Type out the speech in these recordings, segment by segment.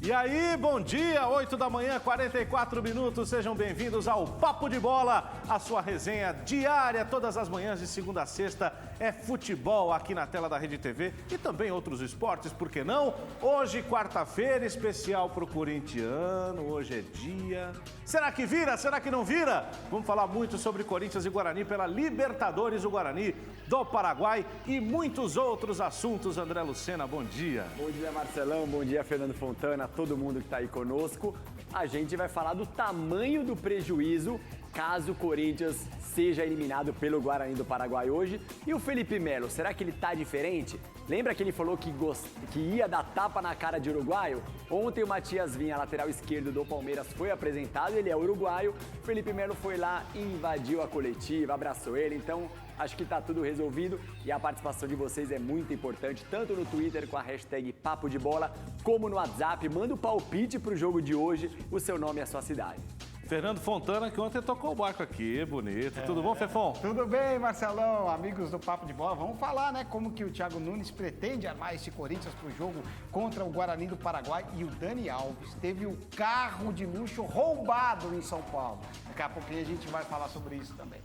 E aí, bom dia, 8 da manhã, 44 minutos, sejam bem-vindos ao Papo de Bola, a sua resenha diária, todas as manhãs de segunda a sexta, é futebol aqui na tela da Rede TV e também outros esportes, por que não? Hoje, quarta-feira, especial pro corintiano, hoje é dia... Será que vira? Será que não vira? Vamos falar muito sobre Corinthians e Guarani pela Libertadores do Guarani, do Paraguai e muitos outros assuntos. André Lucena, bom dia. Bom dia, Marcelão, bom dia, Fernando Fontana, todo mundo que está aí conosco. A gente vai falar do tamanho do prejuízo caso o Corinthians seja eliminado pelo Guarani do Paraguai hoje. E o Felipe Melo, será que ele tá diferente? Lembra que ele falou que ia dar tapa na cara de uruguaio? Ontem o Matias Vinha, lateral esquerdo do Palmeiras, foi apresentado, ele é uruguaio. O Felipe Melo foi lá, invadiu a coletiva, abraçou ele, então acho que tá tudo resolvido e a participação de vocês é muito importante, tanto no Twitter com a hashtag Papo de Bola, como no WhatsApp. Manda o palpite pro jogo de hoje, o seu nome e a sua cidade. Fernando Fontana, que ontem tocou o barco aqui, bonito. Tudo bom, Fefon? Tudo bem, Marcelão, amigos do Papo de Bola. Vamos falar, né, como que o Thiago Nunes pretende armar esse Corinthians pro jogo contra o Guarani do Paraguai. E o Dani Alves teve o carro de luxo roubado em São Paulo. Daqui a pouquinho a gente vai falar sobre isso também.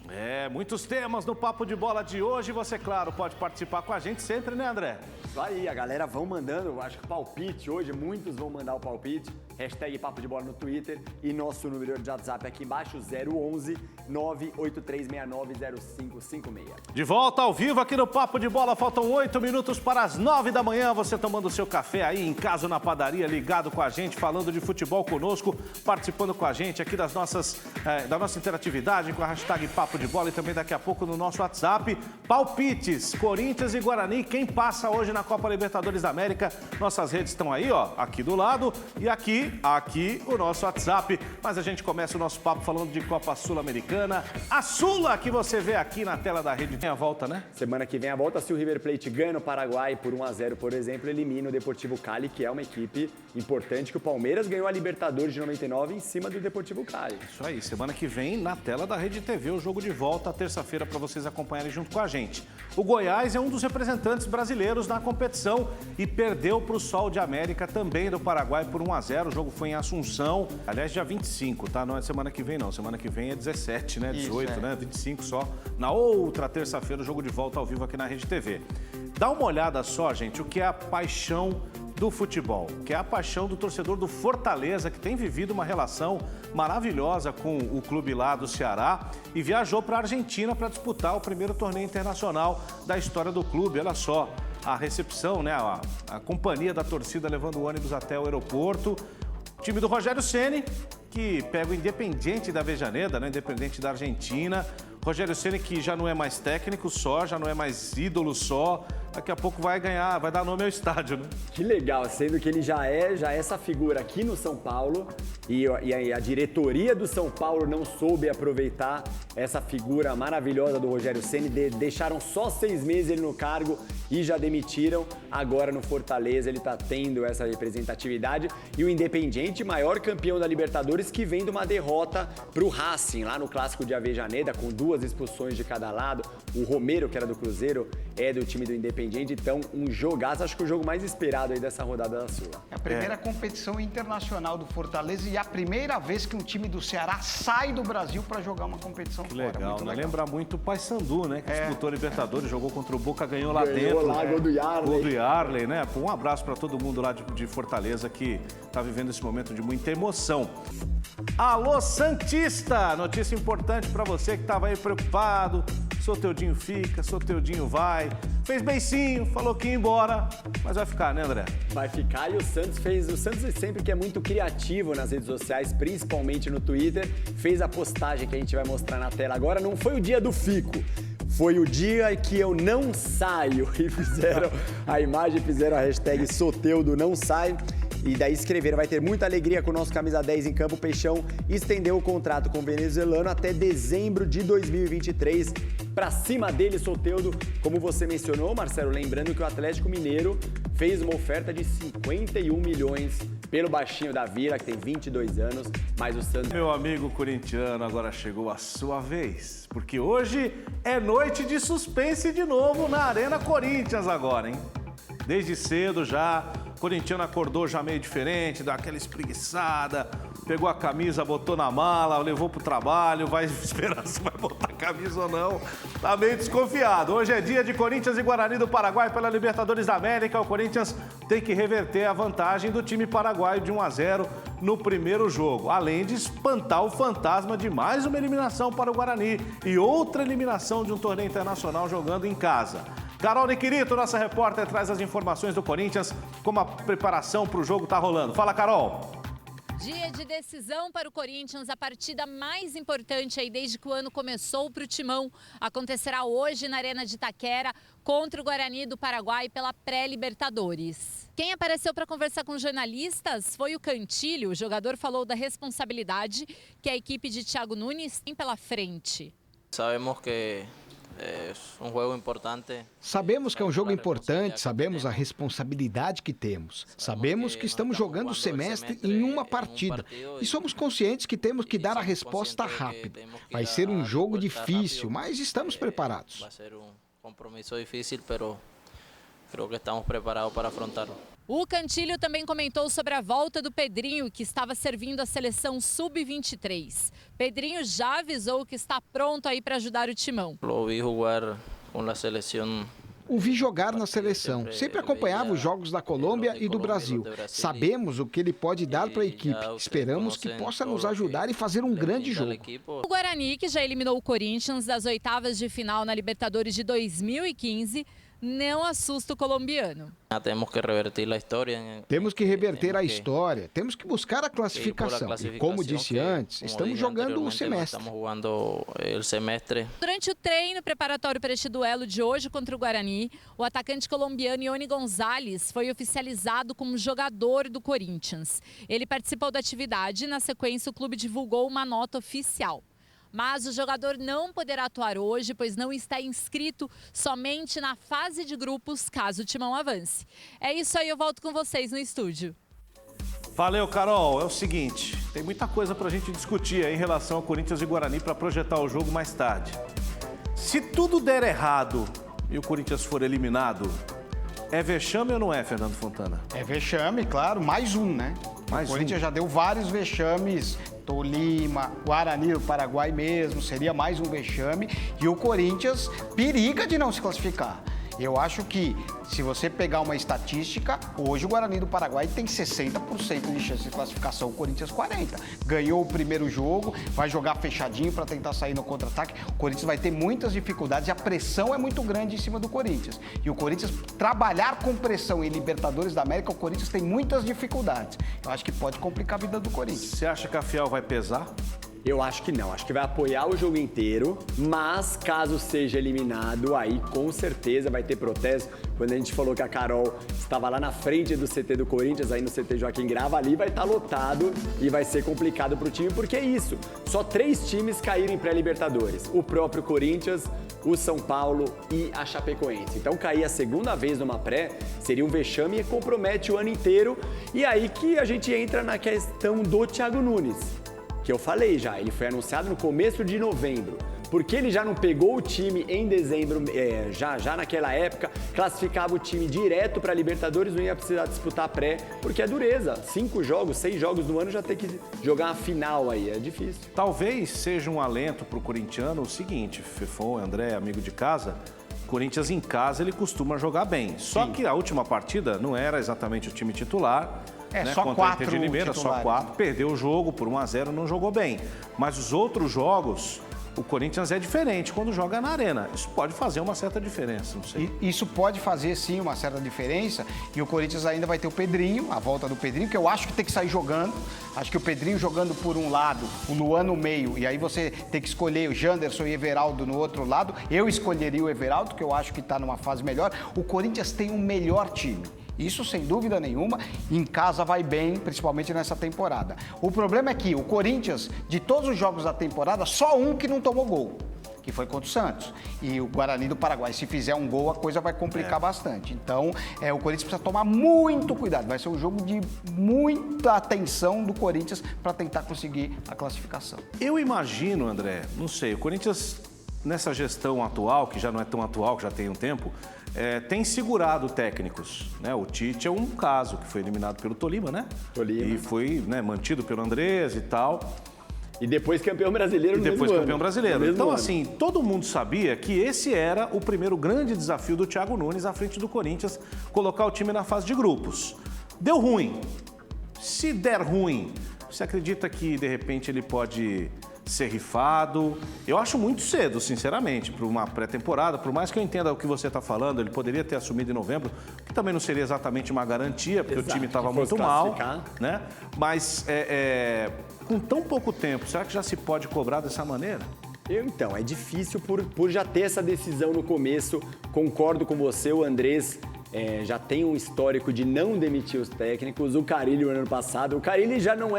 Muitos temas no Papo de Bola de hoje. Você, claro, pode participar com a gente sempre, né, André? Isso aí, a galera vão mandando, acho que palpite hoje, muitos vão mandar o palpite. Hashtag Papo de Bola no Twitter e nosso número de WhatsApp aqui embaixo, 011 983690556. De volta ao vivo aqui no Papo de Bola, faltam 8 minutos para as 9 da manhã, você tomando o seu café aí em casa, na padaria, ligado com a gente, falando de futebol conosco, participando com a gente aqui da nossa interatividade com a hashtag Papo de Bola e também daqui a pouco no nosso WhatsApp. Palpites, Corinthians e Guarani, quem passa hoje na Copa Libertadores da América? Nossas redes estão aí, ó, aqui do lado e aqui o nosso WhatsApp. Mas a gente começa o nosso papo falando de Copa Sul-Americana. A Sula que você vê aqui na tela da rede tem a volta, né? Semana que vem a volta, se o River Plate ganha no Paraguai por 1-0, por exemplo, elimina o Deportivo Cali, que é uma equipe importante, que o Palmeiras ganhou a Libertadores de 99 em cima do Deportivo Cali. Isso aí, semana que vem na tela da Rede TV, o jogo de volta, terça-feira, para vocês acompanharem junto com a gente. O Goiás é um dos representantes brasileiros na competição e perdeu para o Sol de América, também do Paraguai, por 1-0. O jogo foi em Assunção, aliás, dia 25, tá? Não é semana que vem, não. Semana que vem é 17, né? 18, isso, né? 25 só. Na outra terça-feira, o jogo de volta ao vivo aqui na Rede TV. Dá uma olhada só, gente, o que é a paixão do futebol, que é a paixão do torcedor do Fortaleza, que tem vivido uma relação maravilhosa com o clube lá do Ceará e viajou para a Argentina para disputar o primeiro torneio internacional da história do clube. Olha só, a recepção, né? A companhia da torcida levando o ônibus até o aeroporto. O time do Rogério Ceni, que pega o Independiente da Avejaneda, né? Independente da Argentina. Rogério Ceni, que já não é mais técnico só, já não é mais ídolo só. Daqui a pouco vai dar nome ao estádio, né? Que legal, sendo que ele já é essa figura aqui no São Paulo e a diretoria do São Paulo não soube aproveitar essa figura maravilhosa do Rogério Ceni, deixaram só 6 meses ele no cargo e já demitiram. Agora no Fortaleza ele tá tendo essa representatividade e o Independiente, maior campeão da Libertadores, que vem de uma derrota pro Racing, lá no Clássico de Avejaneda, com 2 expulsões de cada lado. O Romero, que era do Cruzeiro, é do time do Independiente. Então, um jogaço, acho que o jogo mais esperado aí dessa rodada da Sula. É a primeira competição internacional do Fortaleza e a primeira vez que um time do Ceará sai do Brasil para jogar uma competição que fora. Legal, muito né? legal. Lembra muito o Paysandu, né? Que disputou a Libertadores, jogou contra o Boca, ganhou lá Ganhou dentro. lá, gol do Yarley. Gol do Yarley, né? Um abraço para todo mundo lá de Fortaleza que está vivendo esse momento de muita emoção. Alô, Santista! Notícia importante para você que estava aí preocupado. Soteudinho fica, Soteudinho vai. Fez beicinho, falou que ia embora, mas vai ficar, né, André? Vai ficar e o Santos sempre que é muito criativo nas redes sociais, principalmente no Twitter, fez a postagem que a gente vai mostrar na tela agora. Não foi o dia do fico, foi o dia que eu não saio. E fizeram a imagem, fizeram a hashtag Soteudo não sai. E daí escreveram, vai ter muita alegria com o nosso camisa 10 em campo. O Peixão estendeu o contrato com o venezuelano até dezembro de 2023. Pra cima dele, Soteldo, como você mencionou, Marcelo, lembrando que o Atlético Mineiro fez uma oferta de 51 milhões pelo baixinho da Vila, que tem 22 anos, mas o Santos... Meu amigo corintiano, agora chegou a sua vez, porque hoje é noite de suspense de novo na Arena Corinthians agora, hein? Desde cedo já... corintiano acordou já meio diferente, dá aquela espreguiçada, pegou a camisa, botou na mala, levou pro trabalho, vai esperar se vai botar a camisa ou não. Tá meio desconfiado. Hoje é dia de Corinthians e Guarani do Paraguai pela Libertadores da América. O Corinthians tem que reverter a vantagem do time paraguaio de 1-0 no primeiro jogo, além de espantar o fantasma de mais uma eliminação para o Guarani e outra eliminação de um torneio internacional jogando em casa. Carol Niquirito, nossa repórter, traz as informações do Corinthians, como a preparação para o jogo está rolando. Fala, Carol! Dia de decisão para o Corinthians, a partida mais importante aí desde que o ano começou para o Timão. Acontecerá hoje na Arena de Itaquera contra o Guarani do Paraguai pela pré-Libertadores. Quem apareceu para conversar com jornalistas foi o Cantilho. O jogador falou da responsabilidade que a equipe de Thiago Nunes tem pela frente. Sabemos que Sabemos que é um jogo importante, sabemos a responsabilidade que temos. Sabemos que estamos jogando o semestre em uma partida e somos conscientes que temos que dar a resposta rápido. Vai ser um jogo difícil, mas estamos preparados. Vai ser um compromisso difícil, mas creo que estamos preparados para afrontarlo. O Cantilho também comentou sobre a volta do Pedrinho, que estava servindo a seleção sub-23. Pedrinho já avisou que está pronto aí para ajudar o Timão. Lo vi jogar com a seleção. O vi jogar na seleção. Sempre acompanhava os jogos da Colômbia e do Brasil. Sabemos o que ele pode dar para a equipe. Esperamos que possa nos ajudar e fazer um grande jogo. O Guarani, que já eliminou o Corinthians das oitavas de final na Libertadores de 2015, não assusta o colombiano. Temos que reverter a história. Temos que reverter a história, temos que buscar a classificação. E como disse antes, estamos jogando o semestre. Estamos jogando o semestre. Durante o treino preparatório para este duelo de hoje contra o Guarani, o atacante colombiano Ioni Gonzalez foi oficializado como jogador do Corinthians. Ele participou da atividade e, na sequência, o clube divulgou uma nota oficial. Mas o jogador não poderá atuar hoje, pois não está inscrito somente na fase de grupos, caso o Timão avance. É isso aí, eu volto com vocês no estúdio. Valeu, Carol. É o seguinte, tem muita coisa pra gente discutir aí em relação ao Corinthians e Guarani para projetar o jogo mais tarde. Se tudo der errado e o Corinthians for eliminado, é vexame ou não é, Fernando Fontana? É vexame, claro, mais um, né? O Corinthians já deu vários vexames, Tolima, Guarani do Paraguai mesmo, seria mais um vexame. E o Corinthians periga de não se classificar. Eu acho que, se você pegar uma estatística, hoje o Guarani do Paraguai tem 60% de chance de classificação, o Corinthians 40%. Ganhou o primeiro jogo, vai jogar fechadinho para tentar sair no contra-ataque. O Corinthians vai ter muitas dificuldades e a pressão é muito grande em cima do Corinthians. E o Corinthians, trabalhar com pressão em Libertadores da América, o Corinthians tem muitas dificuldades. Eu acho que pode complicar a vida do Corinthians. Você acha que a Fiel vai pesar? Eu acho que não, acho que vai apoiar o jogo inteiro, mas caso seja eliminado, aí com certeza vai ter protesto. Quando a gente falou que a Carol estava lá na frente do CT do Corinthians, aí no CT Joaquim Grava, ali vai estar lotado e vai ser complicado pro time, porque é isso, só 3 times caíram em pré-Libertadores, o próprio Corinthians, o São Paulo e a Chapecoense. Então cair a segunda vez numa pré seria um vexame e compromete o ano inteiro, e aí que a gente entra na questão do Thiago Nunes. Que eu falei já, ele foi anunciado no começo de novembro. Porque ele já não pegou o time em dezembro, já naquela época, classificava o time direto para a Libertadores, não ia precisar disputar pré, porque é dureza. 5 jogos, 6 jogos no ano já tem que jogar uma final aí, é difícil. Talvez seja um alento para o corintiano o seguinte, Fefon, André, amigo de casa, Corinthians em casa ele costuma jogar bem. Só que a última partida não era exatamente o time titular. Só contra 4 a Inter de Limeira, só 4, perdeu o jogo por 1-0, não jogou bem. Mas os outros jogos, o Corinthians é diferente quando joga na arena. Isso pode fazer uma certa diferença, não sei. Isso pode fazer, sim, uma certa diferença. E o Corinthians ainda vai ter o Pedrinho, a volta do Pedrinho, que eu acho que tem que sair jogando. Acho que o Pedrinho jogando por um lado, o Luan no meio, e aí você tem que escolher o Janderson e Everaldo no outro lado. Eu escolheria o Everaldo, que eu acho que está numa fase melhor. O Corinthians tem um melhor time. Isso sem dúvida nenhuma, em casa vai bem, principalmente nessa temporada. O problema é que o Corinthians, de todos os jogos da temporada, só um que não tomou gol, que foi contra o Santos. E o Guarani do Paraguai, se fizer um gol, a coisa vai complicar bastante. Então, o Corinthians precisa tomar muito cuidado. Vai ser um jogo de muita atenção do Corinthians para tentar conseguir a classificação. Eu imagino, André, não sei, o Corinthians, nessa gestão atual, que já não é tão atual, que já tem um tempo, tem segurado técnicos, né? O Tite é um caso, que foi eliminado pelo Tolima, né? Tolima. E foi, né, mantido pelo Andrés e tal. E depois campeão brasileiro no mesmo ano. Campeão brasileiro. Então, ano. assim, todo mundo sabia que esse era o primeiro grande desafio do Thiago Nunes à frente do Corinthians, colocar o time na fase de grupos. Deu ruim. Se der ruim, você acredita que, de repente, ele pode ser rifado? Eu acho muito cedo, sinceramente, para uma pré-temporada. Por mais que eu entenda o que você está falando, ele poderia ter assumido em novembro, que também não seria exatamente uma garantia, porque o time estava muito mal, né? Mas com tão pouco tempo, será que já se pode cobrar dessa maneira? Então, é difícil por já ter essa decisão no começo. Concordo com você, o Andrés já tem um histórico de não demitir os técnicos. O Carille, no ano passado, o Carille já não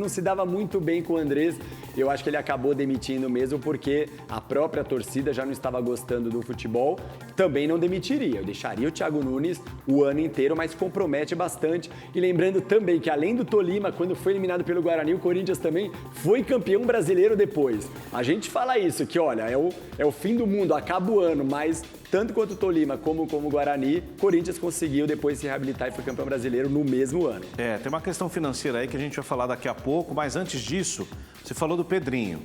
se dava muito bem com o Andrés. Eu acho que ele acabou demitindo mesmo porque a própria torcida já não estava gostando do futebol. Também não demitiria. Eu deixaria o Thiago Nunes o ano inteiro, mas compromete bastante. E lembrando também que, além do Tolima, quando foi eliminado pelo Guarani, o Corinthians também foi campeão brasileiro depois. A gente fala isso, que olha, é o fim do mundo, acaba o ano, mas tanto quanto o Tolima como o Guarani, Corinthians conseguiu depois se reabilitar e foi campeão brasileiro no mesmo ano. Tem uma questão financeira aí que a gente vai falar daqui a pouco, mas antes disso, você falou do Pedrinho.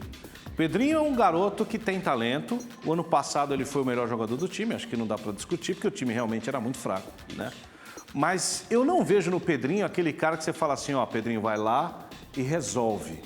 O Pedrinho é um garoto que tem talento. O ano passado ele foi o melhor jogador do time, acho que não dá para discutir, porque o time realmente era muito fraco, né? Mas eu não vejo no Pedrinho aquele cara que você fala assim, ó, Pedrinho, vai lá e resolve.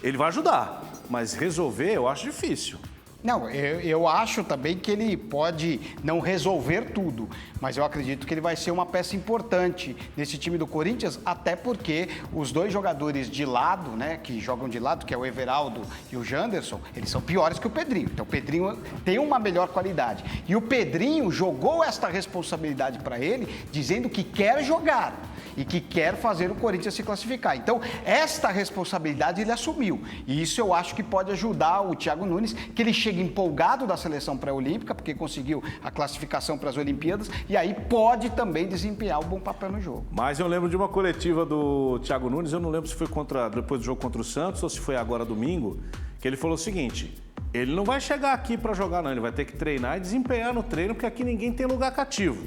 Ele vai ajudar, mas resolver eu acho difícil. Não, eu acho também que ele pode não resolver tudo, mas eu acredito que ele vai ser uma peça importante nesse time do Corinthians, até porque os dois jogadores de lado, né, que jogam de lado, que é o Everaldo e o Janderson, eles são piores que o Pedrinho. Então o Pedrinho tem uma melhor qualidade. E o Pedrinho jogou esta responsabilidade para ele, dizendo que quer jogar e que quer fazer o Corinthians se classificar. Então, esta responsabilidade ele assumiu. E isso eu acho que pode ajudar o Thiago Nunes, que ele chega empolgado da seleção pré-olímpica, porque conseguiu a classificação para as Olimpíadas, e aí pode também desempenhar um bom papel no jogo. Mas eu lembro de uma coletiva do Thiago Nunes, eu não lembro se foi depois do jogo contra o Santos ou se foi agora domingo, que ele falou o seguinte: ele não vai chegar aqui para jogar não, ele vai ter que treinar e desempenhar no treino, porque aqui ninguém tem lugar cativo.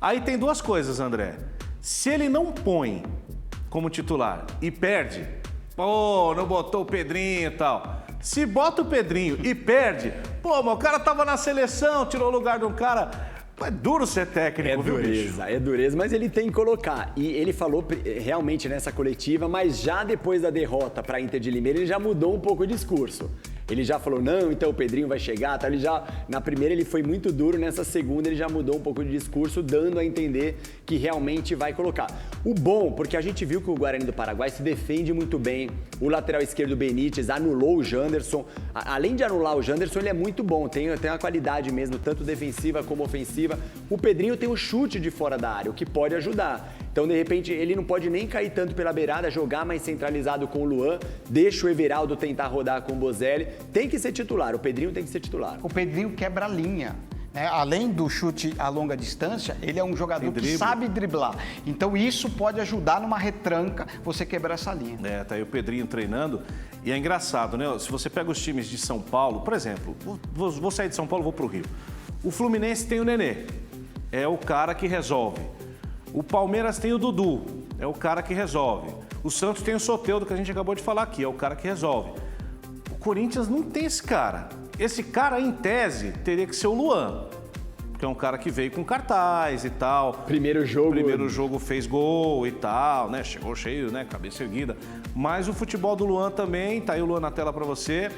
Aí tem duas coisas, André. Se ele não põe como titular e perde, não botou o Pedrinho e tal. Se bota o Pedrinho e perde, mas o cara tava na seleção, tirou o lugar de um cara. É duro ser técnico, viu, bicho? É dureza, mas ele tem que colocar. E ele falou realmente nessa coletiva, mas já depois da derrota para a Inter de Limeira, ele já mudou um pouco o discurso. Ele já falou, não, então o Pedrinho vai chegar, tá? Na primeira ele foi muito duro, nessa segunda ele já mudou um pouco de discurso, dando a entender que realmente vai colocar. O bom, porque a gente viu que o Guarani do Paraguai se defende muito bem, o lateral esquerdo Benítez anulou o Janderson, além de anular o Janderson, ele é muito bom, tem uma qualidade mesmo, tanto defensiva como ofensiva. O Pedrinho tem um chute de fora da área, o que pode ajudar. Então, de repente, ele não pode nem cair tanto pela beirada, jogar mais centralizado com o Luan, deixa o Everaldo tentar rodar com o Bozelli. Tem que ser titular, o Pedrinho tem que ser titular. O Pedrinho quebra a linha. Além do chute a longa distância, ele é um jogador que sabe driblar. Então isso pode ajudar numa retranca você quebrar essa linha. Tá aí o Pedrinho treinando. E é engraçado, né? Se você pega os times de São Paulo, por exemplo, vou sair de São Paulo e vou pro Rio. O Fluminense tem o Nenê, é o cara que resolve. O Palmeiras tem o Dudu, é o cara que resolve. O Santos tem o Soteldo, que a gente acabou de falar aqui, é o cara que resolve. O Corinthians não tem esse cara. Esse cara, em tese, teria que ser o Luan, que é um cara que veio com cartaz e tal. Primeiro jogo fez gol e tal, né? Chegou cheio, né? Cabeça erguida. Mas o futebol do Luan também, tá aí o Luan na tela para você.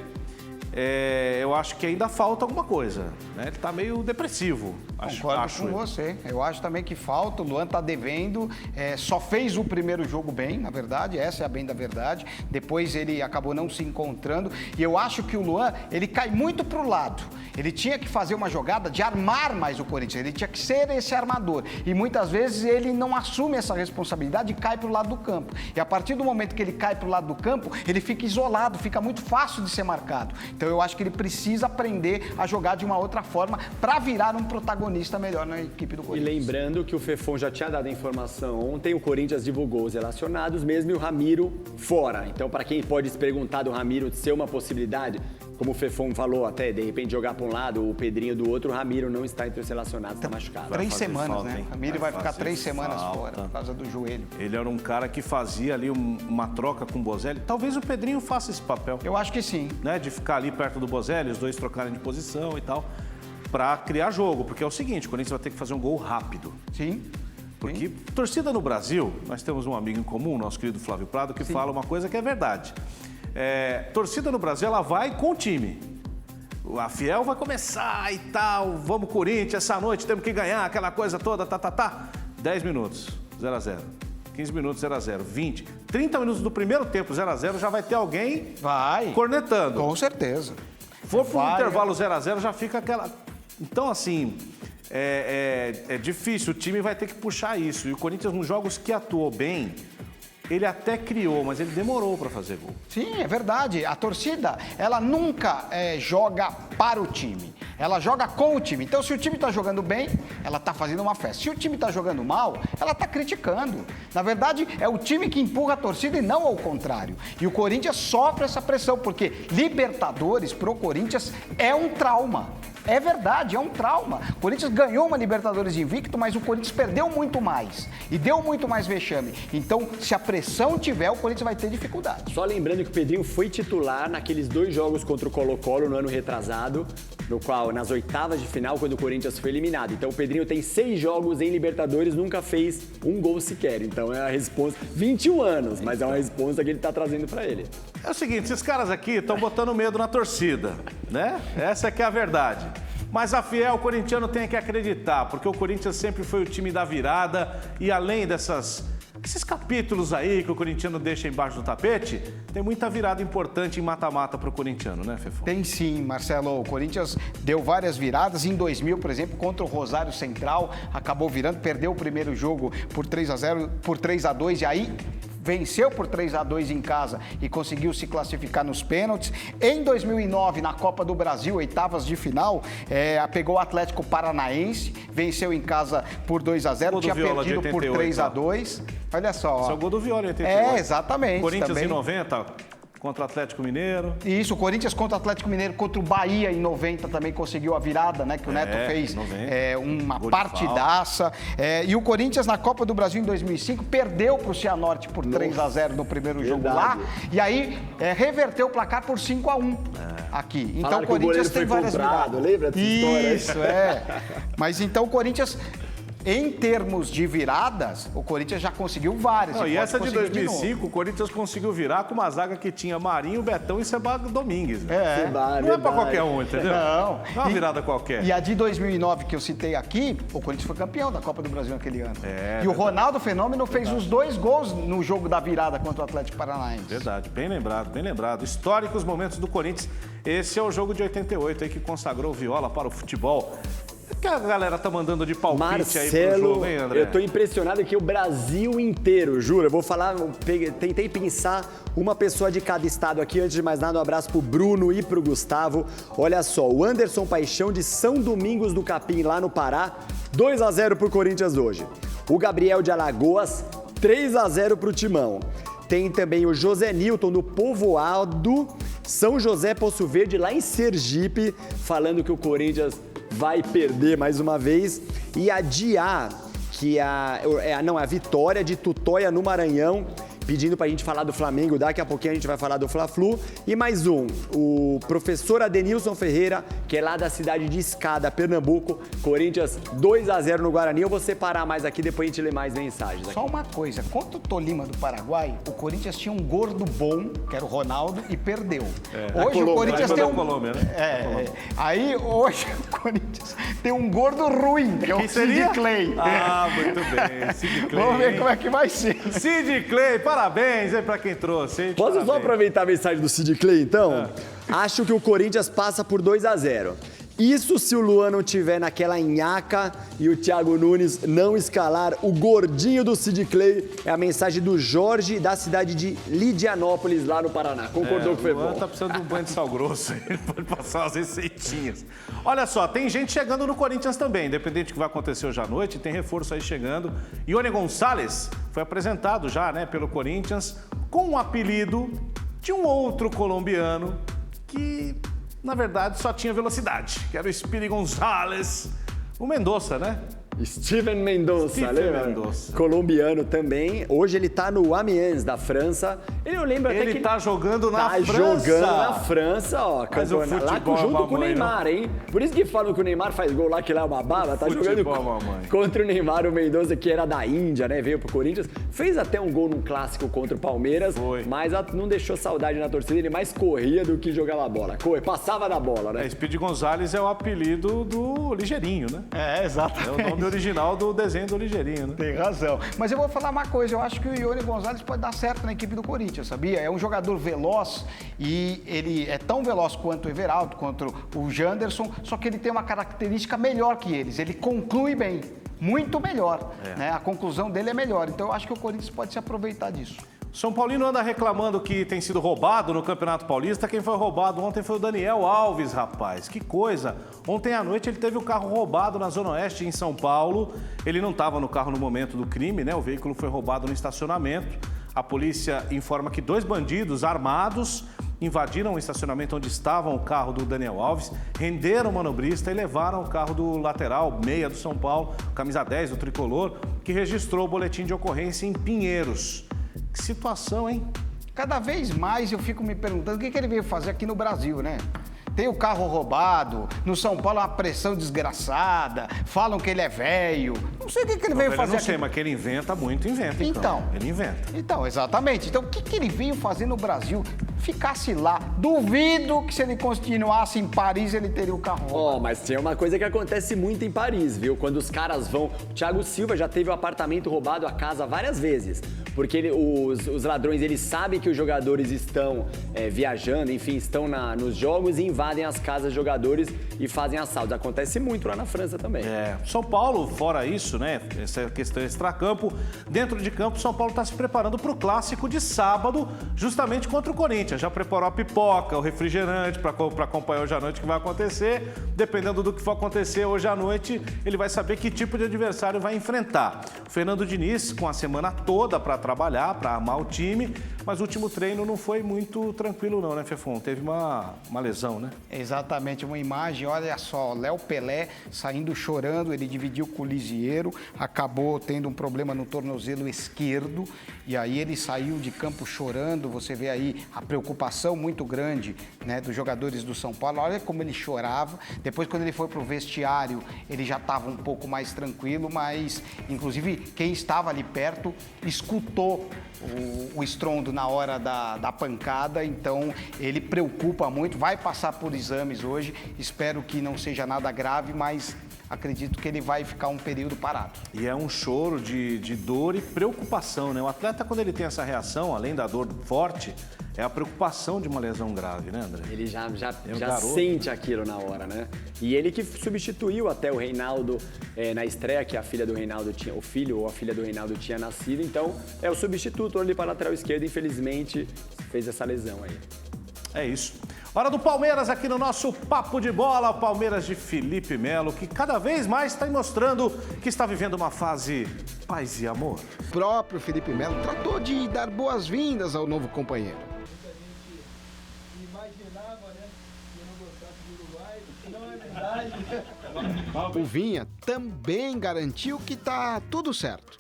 Eu acho que ainda falta alguma coisa, né? Ele tá meio depressivo. Concordo com você. Eu acho também que falta, o Luan tá devendo, só fez o primeiro jogo bem, na verdade, essa é a bem da verdade. Depois ele acabou não se encontrando. E eu acho que o Luan, ele cai muito pro lado. Ele tinha que fazer uma jogada de armar mais o Corinthians, ele tinha que ser esse armador. E muitas vezes ele não assume essa responsabilidade e cai pro lado do campo. E a partir do momento que ele cai pro lado do campo, ele fica isolado, fica muito fácil de ser marcado. Então eu acho que ele precisa aprender a jogar de uma outra forma para virar um protagonista melhor na equipe do Corinthians. E lembrando que o Fefon já tinha dado a informação ontem, o Corinthians divulgou os relacionados mesmo e o Ramiro fora. Então, para quem pode se perguntar do Ramiro ser uma possibilidade, como o Fefon falou, até de repente jogar para um lado, o Pedrinho do outro, o Ramiro não está entre os relacionados, está machucado. 3 semanas, falta, né? hein? O Ramiro vai ficar fazer 3 semanas falta. fora por causa do joelho. Ele era um cara que fazia ali uma troca com o Bozelli. Talvez o Pedrinho faça esse papel, Eu acho que sim. né? De ficar ali perto do Bozelli, os dois trocarem de posição e tal, para criar jogo. Porque é o seguinte, o Corinthians vai ter que fazer um gol rápido. Sim. Porque torcida no Brasil, nós temos um amigo em comum, nosso querido Flávio Prado, que fala uma coisa que é verdade. Torcida no Brasil, ela vai com o time. A Fiel vai começar e tal, vamos Corinthians, essa noite temos que ganhar, aquela coisa toda, 10 minutos, 0-0. 15 minutos, 0-0. 20, 30 minutos do primeiro tempo, 0-0, já vai ter alguém cornetando. Com certeza. For para um intervalo 0-0, já fica aquela... Então, assim, é difícil, o time vai ter que puxar isso. E o Corinthians, nos jogos que atuou bem, ele até criou, mas ele demorou para fazer gol. Sim, é verdade. A torcida, ela nunca joga para o time. Ela joga com o time. Então, se o time está jogando bem, ela está fazendo uma festa. Se o time está jogando mal, ela está criticando. Na verdade, é o time que empurra a torcida e não ao contrário. E o Corinthians sofre essa pressão, porque Libertadores, pro Corinthians, é um trauma. É verdade, é um trauma. O Corinthians ganhou uma Libertadores invicto, mas o Corinthians perdeu muito mais. E deu muito mais vexame. Então, se a pressão tiver, o Corinthians vai ter dificuldade. Só lembrando que o Pedrinho foi titular naqueles 2 jogos contra o Colo-Colo no ano retrasado, no qual, nas oitavas de final, quando o Corinthians foi eliminado. Então, o Pedrinho tem 6 jogos em Libertadores, nunca fez um gol sequer. Então, é a resposta... 21 anos, mas é uma resposta que ele tá trazendo pra ele. É o seguinte, esses caras aqui estão botando medo na torcida, né? Essa é que é a verdade. Mas a Fiel, o corintiano tem que acreditar, porque o Corinthians sempre foi o time da virada e além desses capítulos aí que o corintiano deixa embaixo do tapete, tem muita virada importante em mata-mata para o corintiano, né, Fefo? Tem sim, Marcelo. O Corinthians deu várias viradas. Em 2000, por exemplo, contra o Rosário Central, acabou virando, perdeu o primeiro jogo por 3-0, por 3-2 e aí... venceu por 3-2 em casa e conseguiu se classificar nos pênaltis. Em 2009, na Copa do Brasil, oitavas de final, pegou o Atlético Paranaense, venceu em casa por 2-0, tinha perdido por 3-2. Olha só. Esse é o gol do Viola em 88. Exatamente. Corinthians também. em 90, contra o Atlético Mineiro. Isso, o Corinthians contra o Atlético Mineiro, contra o Bahia em 90 também conseguiu a virada, né? Que o Neto fez uma partidaça. E o Corinthians na Copa do Brasil em 2005 perdeu para o Cianorte por 3-0 no primeiro jogo lá. E aí reverteu o placar por 5-1 aqui. Então falaram o Corinthians que o tem várias viradas. Lembra dessa história? Isso, Mas então o Corinthians... Em termos de viradas, o Corinthians já conseguiu várias. Não, e essa de 2005, o Corinthians conseguiu virar com uma zaga que tinha Marinho, Betão e Seba Domingues. Né? Não é pra qualquer um, entendeu? Não é uma virada qualquer. E a de 2009 que eu citei aqui, o Corinthians foi campeão da Copa do Brasil naquele ano. E o Ronaldo Fenômeno fez os 2 gols no jogo da virada contra o Atlético Paranaense. Verdade, bem lembrado, bem lembrado. Históricos momentos do Corinthians. Esse é o jogo de 88 aí que consagrou o Viola para o futebol. O que a galera tá mandando de palpite Marcelo, aí pro jogo, hein, André? Eu tô impressionado que o Brasil inteiro, juro, eu vou falar, tentei pensar uma pessoa de cada estado aqui. Antes de mais nada, um abraço pro Bruno e pro Gustavo. Olha só, o Anderson Paixão de São Domingos do Capim, lá no Pará, 2-0 pro Corinthians hoje. O Gabriel de Alagoas, 3-0 pro Timão. Tem também o José Nilton do Povoado, São José Poço Verde, lá em Sergipe, falando que o Corinthians vai perder mais uma vez. E a Diá, que a Vitória de Tutóia no Maranhão, pedindo pra gente falar do Flamengo. Daqui a pouquinho a gente vai falar do Fla-Flu. E mais um, o professor Adenilson Ferreira, que é lá da cidade de Escada, Pernambuco. Corinthians 2-0 no Guarani. Eu vou separar mais aqui, depois a gente lê mais mensagens aqui. Só uma coisa, contra o Tolima do Paraguai, o Corinthians tinha um gordo bom, que era o Ronaldo, e perdeu. Hoje o Corinthians tem um... Colômbia, né? Aí hoje o Corinthians tem um gordo ruim, que é o Sid Clay. Ah, muito bem, Sid Clay. Vamos ver como é que vai ser. Sid Clay, parabéns aí pra quem trouxe, hein? Posso só aproveitar a mensagem do Sid Clay, então? Acho que o Corinthians passa por 2-0. Isso se o Luan não tiver naquela nhaca e o Thiago Nunes não escalar o gordinho do Sid Clay. É a mensagem do Jorge, da cidade de Lidianópolis, lá no Paraná. Concordou que foi bom? O Luan tá precisando de um banho de sal grosso aí, pode passar umas receitinhas. Olha só, tem gente chegando no Corinthians também, independente do que vai acontecer hoje à noite, tem reforço aí chegando. Ione Gonçalves foi apresentado já, né, pelo Corinthians, com um apelido de um outro colombiano que na verdade, só tinha velocidade, que era o Speedy Gonzalez, o Mendonça, né? Steven Mendonça, lembra? Mendonça. Colombiano também. Hoje ele tá no Amiens, da França. Eu lembro até que Ele tá jogando na França. jogando na França, ó. Mas o futebol lá junto mamãe, com o Neymar, hein? Por isso que falam que o Neymar faz gol lá, que lá é uma baba. Tá jogando contra o Neymar, o Mendonça, que era da Índia, né? Veio pro Corinthians. Fez até um gol num clássico contra o Palmeiras. Foi. Mas não deixou saudade na torcida. Ele mais corria do que jogava bola. Passava da bola, né? Speedy Gonzalez é o apelido do Ligeirinho, né? É, exatamente. É o nome original do desenho do Ligeirinho, né? Tem razão. Mas eu vou falar uma coisa, eu acho que o Ione Gonzalez pode dar certo na equipe do Corinthians, sabia? É um jogador veloz e ele é tão veloz quanto o Everaldo, quanto o Janderson, só que ele tem uma característica melhor que eles, ele conclui bem, muito melhor, né? A conclusão dele é melhor, então eu acho que o Corinthians pode se aproveitar disso. São Paulino anda reclamando que tem sido roubado no Campeonato Paulista. Quem foi roubado ontem foi o Daniel Alves, rapaz. Que coisa! Ontem à noite ele teve o carro roubado na Zona Oeste, em São Paulo. Ele não estava no carro no momento do crime, né? O veículo foi roubado no estacionamento. A polícia informa que 2 bandidos armados invadiram o estacionamento onde estava o carro do Daniel Alves, renderam o manobrista e levaram o carro do lateral, meia do São Paulo, camisa 10 do Tricolor, que registrou o boletim de ocorrência em Pinheiros. Que situação, hein? Cada vez mais eu fico me perguntando o que ele veio fazer aqui no Brasil, né? Tem o carro roubado, no São Paulo é uma pressão desgraçada, falam que ele é velho. Não sei o que ele veio fazer aqui. Eu não sei, mas que ele inventa muito, inventa então. Ele inventa. Então, exatamente. Então, o que ele veio fazer no Brasil? Ficasse lá. Duvido que se ele continuasse em Paris, ele teria o carro roubado. Mas tem uma coisa que acontece muito em Paris, viu? Quando os caras vão... O Thiago Silva já teve o apartamento roubado a casa várias vezes. Porque os ladrões, eles sabem que os jogadores estão viajando, enfim, estão nos jogos e invadem as casas de jogadores e fazem assaltos. Acontece muito lá na França também. São Paulo, fora isso, né? Essa questão extracampo. Dentro de campo, São Paulo está se preparando para o clássico de sábado, justamente contra o Corinthians. Já preparou a pipoca, o refrigerante para acompanhar hoje à noite o que vai acontecer. Dependendo do que for acontecer hoje à noite, ele vai saber que tipo de adversário vai enfrentar. O Fernando Diniz, com a semana toda para trabalhar, para armar o time, mas o último treino não foi muito tranquilo não, né, Fefon? Teve uma lesão, né? Exatamente, uma imagem, olha só, Léo Pelé saindo chorando, ele dividiu com o Lisieiro, acabou tendo um problema no tornozelo esquerdo, e aí ele saiu de campo chorando, você vê aí a preocupação muito grande, né, dos jogadores do São Paulo, olha como ele chorava, depois quando ele foi pro vestiário, ele já estava um pouco mais tranquilo, mas inclusive quem estava ali perto escutou o estrondo na hora da pancada, então ele preocupa muito, vai passar por exames hoje, espero que não seja nada grave, mas acredito que ele vai ficar um período parado. E é um choro de dor e preocupação, né? O atleta, quando ele tem essa reação, além da dor forte, é a preocupação de uma lesão grave, né, André? Ele já sente aquilo na hora, né? E ele que substituiu até o Reinaldo na estreia, que a filha do Reinaldo tinha, o filho ou a filha do Reinaldo tinha nascido, então é o substituto ali para a lateral esquerda, infelizmente fez essa lesão aí. É isso. Hora do Palmeiras aqui no nosso Papo de Bola, o Palmeiras de Felipe Melo, que cada vez mais está mostrando que está vivendo uma fase paz e amor. O próprio Felipe Melo tratou de dar boas-vindas ao novo companheiro. O Vinha também garantiu que está tudo certo.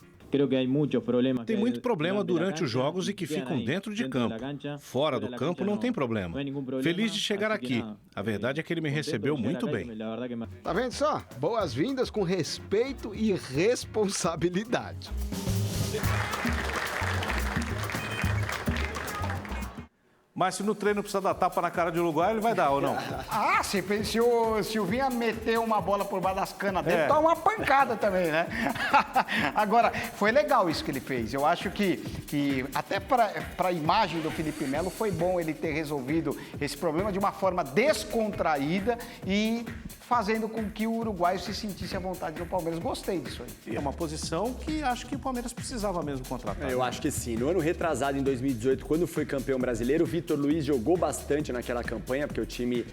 Tem muito problema durante os jogos e que ficam dentro de campo. Fora do campo não tem problema. Feliz de chegar aqui. A verdade é que ele me recebeu muito bem. Tá vendo só? Boas-vindas com respeito e responsabilidade. Mas se no treino precisa dar tapa na cara de Uruguai, ele vai dar ou não? Ah, se o Vinha meter uma bola por baixo das canas dele, toma uma pancada também, né? Agora, foi legal isso que ele fez. Eu acho que até para a imagem do Felipe Melo foi bom ele ter resolvido esse problema de uma forma descontraída e fazendo com que o uruguaio se sentisse à vontade no Palmeiras. Gostei disso aí. E é uma posição que acho que o Palmeiras precisava mesmo contratar. Eu acho que sim. No ano retrasado, em 2018, quando foi campeão brasileiro, o Vitor Luiz jogou bastante naquela campanha, porque o time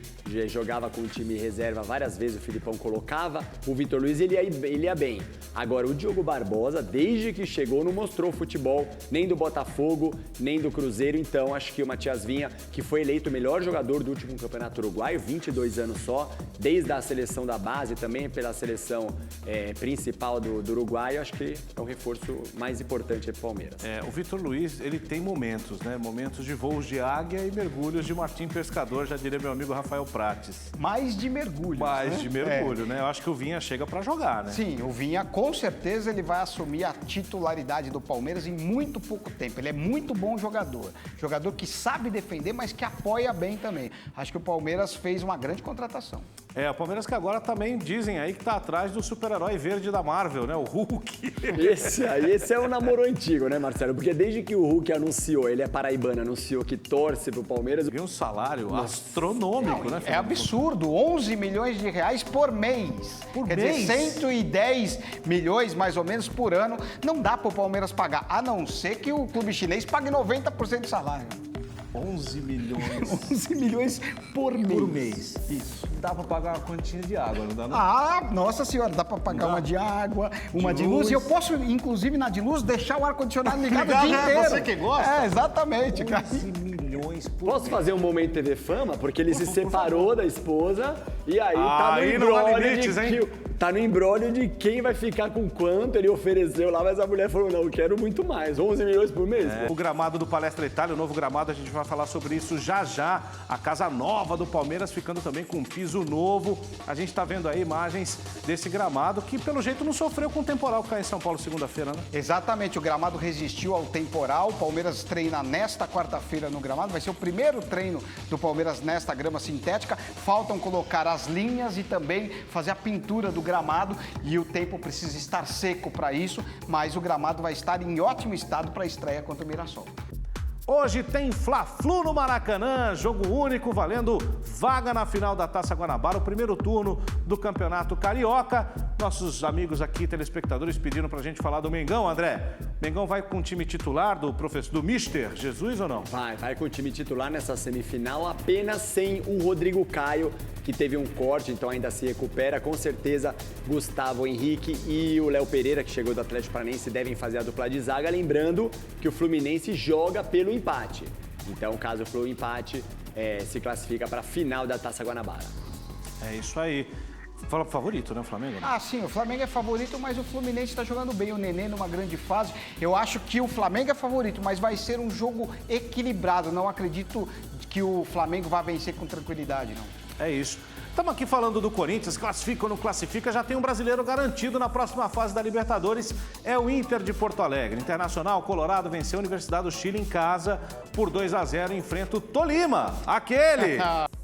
jogava com o time reserva várias vezes, o Filipão colocava. O Vitor Luiz, ele ia bem. Agora, o Diogo Barbosa, desde que chegou, não mostrou futebol nem do Botafogo, nem do Cruzeiro. Então, acho que o Matias Vinha, que foi eleito o melhor jogador do último campeonato uruguaio, 22 anos só, desde a seleção da base, também pela seleção principal do Uruguai, acho que é o reforço mais importante para o Palmeiras. O Vitor Luiz, ele tem momentos, né? Momentos de voos de águia e mergulhos de Martim Pescador, já diria meu amigo Rafael Prates. Mais de mergulho. Mais de mergulho, né? Eu acho que o Vinha chega para jogar, né? Sim, o Vinha, com certeza, ele vai assumir a titularidade do Palmeiras em muito pouco tempo. Ele é muito bom jogador. Jogador que sabe defender, mas que apoia bem também. Acho que o Palmeiras fez uma grande contratação. O Palmeiras que agora também dizem aí que tá atrás do super-herói verde da Marvel, né? O Hulk. Esse é um namoro antigo, né, Marcelo? Porque desde que o Hulk anunciou, ele é paraibano, anunciou que torce pro Palmeiras... Ganha um salário astronômico, né? É absurdo, 11 milhões de reais por mês. Quer dizer, 110 milhões, mais ou menos, por ano. Não dá pro Palmeiras pagar, a não ser que o clube chinês pague 90% do salário. 11 milhões. 11 milhões por mês. Isso. Dá pra pagar uma quantia de água, não dá não? Ah, nossa senhora, dá pra pagar uma de água, uma de luz. E eu posso, inclusive, na de luz, deixar o ar-condicionado ligado o dia inteiro. Você que gosta? Exatamente. 11 milhões por Posso fazer um momento TV Fama? Porque ele se separou da esposa e aí tá no aí não há embrólio limites, hein? Tá no embrólio de quem vai ficar com quanto, ele ofereceu lá, mas a mulher falou, não, eu quero muito mais, 11 milhões por mês. O gramado do Palestra Itália, o novo gramado, a gente vai falar sobre isso já já. A casa nova do Palmeiras ficando também com um piso novo. A gente tá vendo aí imagens desse gramado que, pelo jeito, não sofreu com o temporal que caiu em São Paulo segunda-feira, né? Exatamente, o gramado resistiu ao temporal. O Palmeiras treina nesta quarta-feira no gramado. Vai ser o primeiro treino do Palmeiras nesta grama sintética. Faltam colocar as linhas e também fazer a pintura do gramado. E o tempo precisa estar seco para isso, mas o gramado vai estar em ótimo estado para a estreia contra o Mirassol. Hoje tem Fla-Flu no Maracanã, jogo único valendo vaga na final da Taça Guanabara, o primeiro turno do Campeonato Carioca. Nossos amigos aqui, telespectadores, pediram pra gente falar do Mengão, André. Mengão vai com o time titular do Mister Jesus ou não? Vai com o time titular nessa semifinal, apenas sem o Rodrigo Caio, que teve um corte, então ainda se recupera. Com certeza, Gustavo Henrique e o Léo Pereira, que chegou do Atlético Paranaense, devem fazer a dupla de zaga. Lembrando que o Fluminense joga pelo empate. Então, caso o Flu empate, se classifica para a final da Taça Guanabara. É isso aí. Fala pro favorito, né, o Flamengo? Né? Ah, sim, o Flamengo é favorito, mas o Fluminense está jogando bem. O Nenê numa grande fase. Eu acho que o Flamengo é favorito, mas vai ser um jogo equilibrado. Não acredito que o Flamengo vá vencer com tranquilidade, não. É isso. Estamos aqui falando do Corinthians, classifica ou não classifica, já tem um brasileiro garantido na próxima fase da Libertadores, é o Inter de Porto Alegre. Internacional Colorado venceu a Universidade do Chile em casa por 2-0 e enfrenta o Tolima, aquele!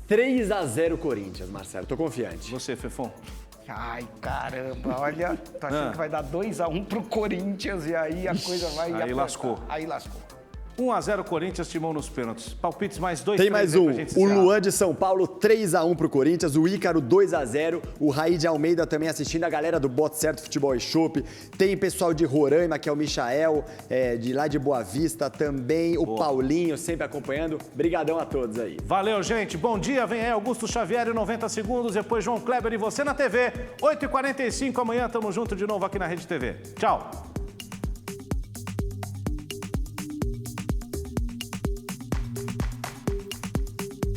3-0 Corinthians, Marcelo, tô confiante. Você, Fefon? Ai, caramba, olha, tô achando que vai dar 2-1 pro Corinthians e aí a coisa vai... Aí apertar. lascou. Aí lascou. 1-0 Corinthians, timão nos pênaltis. Palpites mais 2. Tem mais um. O Luan de São Paulo, 3-1 pro Corinthians. O Ícaro, 2-0. O Raí de Almeida também assistindo. A galera do Bote Certo Futebol e Chopp. Tem pessoal de Roraima, que é o Michael, de lá de Boa Vista. Também o Paulinho, sempre acompanhando. Brigadão a todos aí. Valeu, gente. Bom dia. Vem aí Augusto Xavier em 90 segundos. Depois João Kleber e você na TV. 8h45. Amanhã tamo junto de novo aqui na Rede TV. Tchau.